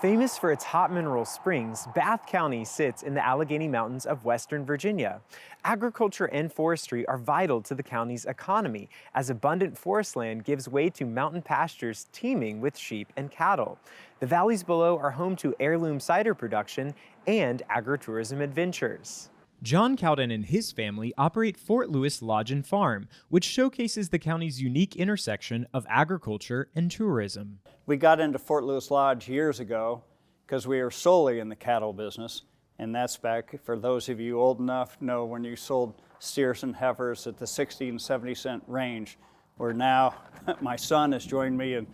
Famous for its hot mineral springs, Bath County sits in the Allegheny Mountains of Western Virginia. Agriculture and forestry are vital to the county's economy, as abundant forest land gives way to mountain pastures teeming with sheep and cattle. The valleys below are home to heirloom cider production and agritourism adventures. John Cowden and his family operate Fort Lewis Lodge and Farm, which showcases the county's unique intersection of agriculture and tourism. We got into Fort Lewis Lodge years ago because we were solely in the cattle business, and that's back, for those of you old enough to know, when you sold steers and heifers at the 60 and 70 cent range, where now my son has joined me and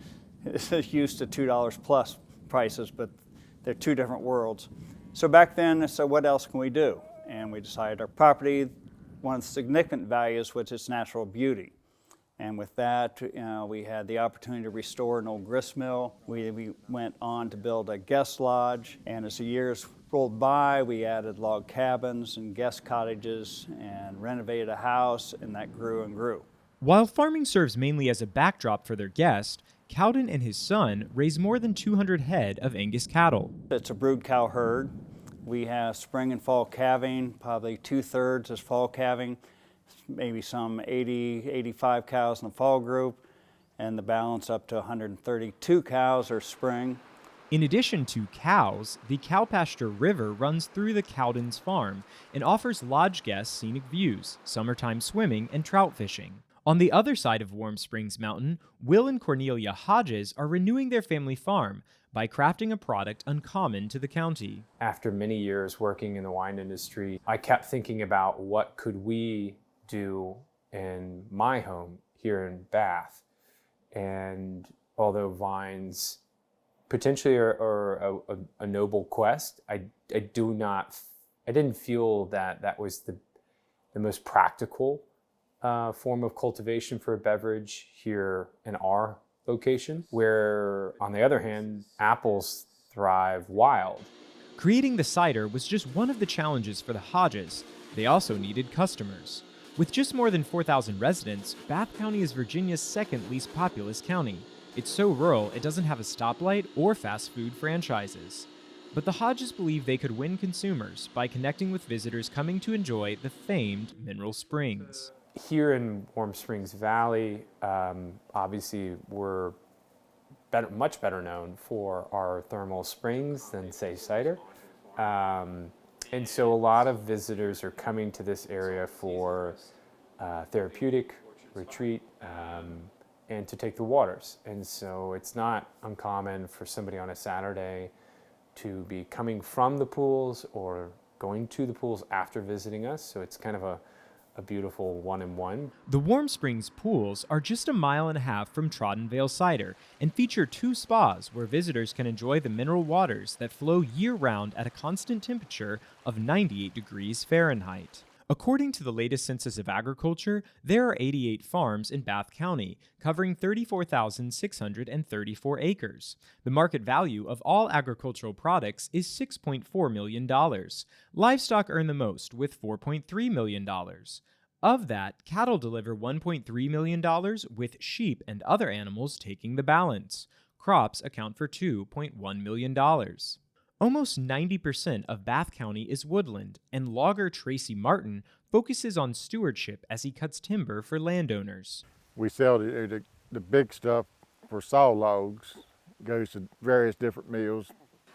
is used to $2 plus prices, but they're two different worlds. So back then, so what else can we do? And we decided our property, one of the significant values was its natural beauty. And with that, we had the opportunity to restore an old grist mill. We went on to build a guest lodge, and as the years rolled by, we added log cabins and guest cottages and renovated a house, and that grew and grew. While farming serves mainly as a backdrop for their guests, Cowden and his son raise more than 200 head of Angus cattle. It's a brood cow herd. We have spring and fall calving, probably 2/3 is fall calving, maybe some 80, 85 cows in the fall group, and the balance up to 132 cows are spring. In addition to cows, the Cowpasture River runs through the Cowden's farm and offers lodge guests scenic views, summertime swimming, and trout fishing. On the other side of Warm Springs Mountain, Will and Cornelia Hodges are renewing their family farm by crafting a product uncommon to the county. After many years working in the wine industry, I kept thinking about what could we do in my home here in Bath. And although vines potentially are a noble quest, I didn't feel that was the most practical form of cultivation for a beverage here in our location, where on the other hand, apples thrive wild. Creating the cider was just one of the challenges for the Hodges. They also needed customers. With just more than 4,000 residents, Bath County is Virginia's second least populous county. It's so rural, it doesn't have a stoplight or fast food franchises. But the Hodges believe they could win consumers by connecting with visitors coming to enjoy the famed mineral springs. Here in Warm Springs Valley, obviously we're much better known for our thermal springs than, say, cider. And so a lot of visitors are coming to this area for therapeutic retreat and to take the waters. And so it's not uncommon for somebody on a Saturday to be coming from the pools or going to the pools after visiting us. So it's kind of a beautiful one-in-one. The Warm Springs pools are just a mile and a half from Troddenvale Cider and feature 2 spas where visitors can enjoy the mineral waters that flow year-round at a constant temperature of 98 degrees Fahrenheit. According to the latest Census of Agriculture, there are 88 farms in Bath County, covering 34,634 acres. The market value of all agricultural products is $6.4 million. Livestock earn the most, with $4.3 million. Of that, cattle deliver $1.3 million, with sheep and other animals taking the balance. Crops account for $2.1 million. Almost 90% of Bath County is woodland, and logger Tracy Martin focuses on stewardship as he cuts timber for landowners. We sell the big stuff for saw logs, goes to various different mills,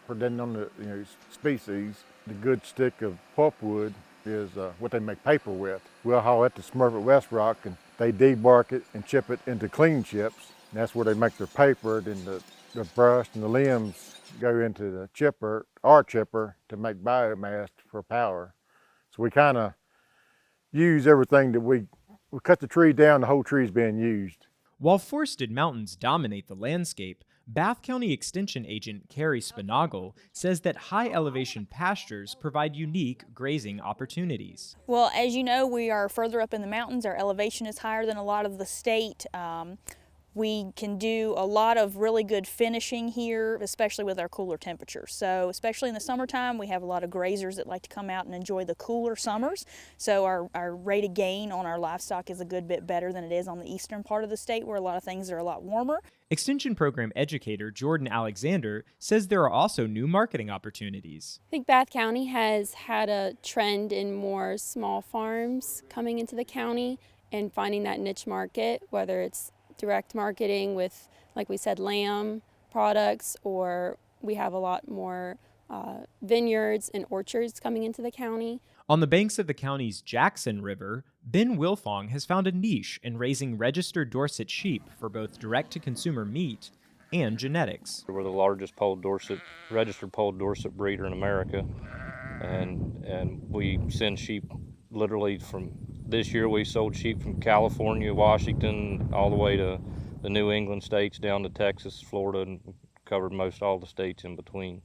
depending on the species. The good stick of pulpwood is what they make paper with. We'll haul it to Smurfit West Rock, and they debark it and chip it into clean chips. And that's where they make their paper. Then the brush and the limbs go into the chipper, our chipper, to make biomass for power. So we kind of use everything that we cut the tree down, the whole tree is being used. While forested mountains dominate the landscape, Bath County Extension Agent Carrie Spinagle says that high elevation pastures provide unique grazing opportunities. Well, as you know, we are further up in the mountains. Our elevation is higher than a lot of the state. We can do a lot of really good finishing here, especially with our cooler temperatures. So especially in the summertime, we have a lot of grazers that like to come out and enjoy the cooler summers. So our rate of gain on our livestock is a good bit better than it is on the eastern part of the state, where a lot of things are a lot warmer. Extension Program educator Jordan Alexander says there are also new marketing opportunities. I think Bath County has had a trend in more small farms coming into the county and finding that niche market, whether it's direct marketing with, like we said, lamb products, or we have a lot more vineyards and orchards coming into the county. On the banks of the county's Jackson River, Ben Wilfong has found a niche in raising registered Dorset sheep for both direct-to-consumer meat and genetics. We're the largest registered polled Dorset breeder in America, and we send sheep literally from this year. We sold sheep from California, Washington, all the way to the New England states, down to Texas, Florida, and covered most all the states in between,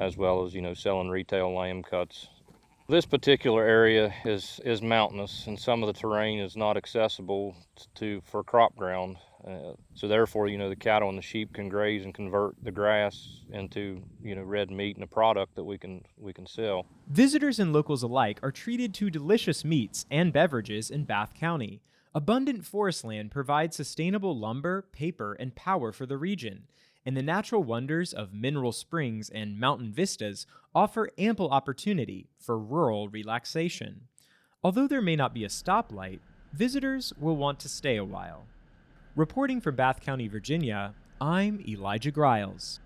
as well as, selling retail lamb cuts. This particular area is mountainous, and some of the terrain is not accessible for crop ground. So therefore, the cattle and the sheep can graze and convert the grass into, red meat and a product that we can sell. Visitors and locals alike are treated to delicious meats and beverages in Bath County. Abundant forest land provides sustainable lumber, paper, and power for the region, and the natural wonders of mineral springs and mountain vistas offer ample opportunity for rural relaxation. Although there may not be a stoplight, visitors will want to stay a while. Reporting from Bath County, Virginia, I'm Elijah Griles.